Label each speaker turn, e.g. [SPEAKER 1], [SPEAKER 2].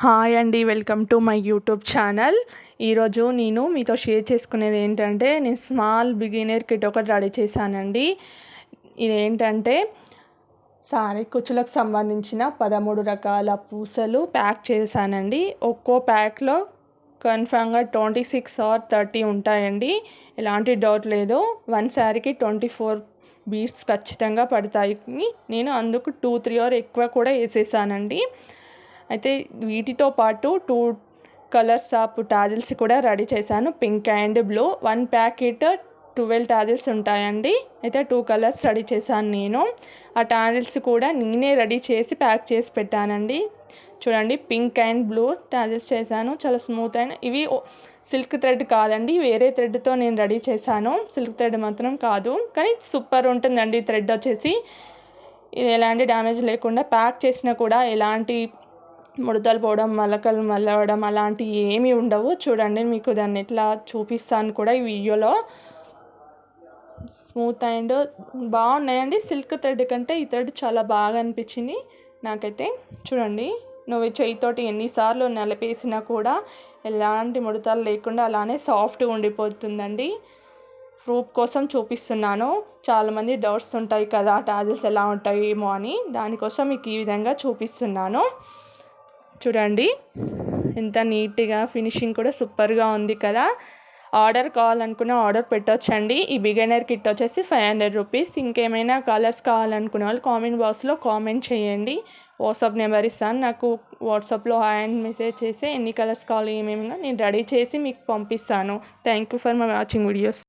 [SPEAKER 1] Hi అండి, welcome to my YouTube channel. ఈరోజు నేను మీతో షేర్ చేసుకునేది ఏంటంటే, నేను స్మాల్ బిగినర్ కిట్ ఒకటి రెడీ చేశానండి. ఇదేంటంటే సారీ కుచ్చులకు సంబంధించిన 13 రకాల పూసలు ప్యాక్ చేశానండి. ఒక్కో ప్యాక్లో కన్ఫామ్గా 26 ఆర్ 30 ఉంటాయండి, ఎలాంటి డౌట్ లేదు. వన్ శారీకి 24 బీడ్స్ ఖచ్చితంగా పడతాయి. నేను అందుకు 2-3 ఆర్ ఎక్కువ కూడా వేసేసానండి. అయితే వీటితో పాటు 2 కలర్స్ ఆఫ్ టాజిల్స్ కూడా రెడీ చేశాను, pink and blue. 1 packet 12 tassels ఉంటాయండి. అయితే 2 కలర్స్ రెడీ చేశాను నేను. ఆ టాజిల్స్ కూడా నేనే రెడీ చేసి ప్యాక్ చేసి పెట్టానండి. చూడండి, పింక్ అండ్ బ్లూ టాజిల్స్ చేశాను, చాలా స్మూత్ అండ్ ఇవి సిల్క్ థ్రెడ్ కాదండి, వేరే థ్రెడ్తో నేను రెడీ చేశాను. సిల్క్ థ్రెడ్ మాత్రం కాదు, కానీ సూపర్ ఉంటుందండి థ్రెడ్ వచ్చేసి. ఇది ఎలాంటి డ్యామేజ్ లేకుండా ప్యాక్ చేసినా కూడా ఎలాంటి ముడతలు పోవడం, మలకలు మల్లవడం అలాంటివి ఏమీ ఉండవు. చూడండి, మీకు దాన్ని ఎట్లా చూపిస్తాను కూడా ఈ వీడియోలో. స్మూత్ అండ్ బాగున్నాయండి. సిల్క్ థ్రెడ్ కంటే ఈ థ్రెడ్ చాలా బాగా అనిపించింది నాకైతే. చూడండి, నువ్వు చేయితోటి ఎన్నిసార్లు నలిపేసినా కూడా ఎలాంటి ముడతలు లేకుండా అలానే సాఫ్ట్గా ఉండిపోతుందండి. ప్రూఫ్ కోసం చూపిస్తున్నాను. చాలామంది డౌట్స్ ఉంటాయి కదా, టాజిల్స్ ఎలా ఉంటాయి ఏమో అని, దానికోసం మీకు ఈ విధంగా చూపిస్తున్నాను. చూడండి, ఎంత నీట్గా ఫినిషింగ్ కూడా సూపర్గా ఉంది కదా. ఆర్డర్ కావాలనుకున్న ఆర్డర్ పెట్టొచ్చండి. ఈ బిగినర్ కిట్ వచ్చేసి 500 రూపీస్. ఇంకేమైనా కలర్స్ కావాలనుకునే వాళ్ళు కామెంట్ బాక్స్లో కామెంట్ చేయండి. వాట్సాప్ నెంబర్ ఇస్తాను, నాకు వాట్సాప్లో హాయ్ అని మెసేజ్ చేసి ఎన్ని కలర్స్ కావాలి ఏమేమి నేను రెడీ చేసి మీకు పంపిస్తాను. Thank you for my watching videos.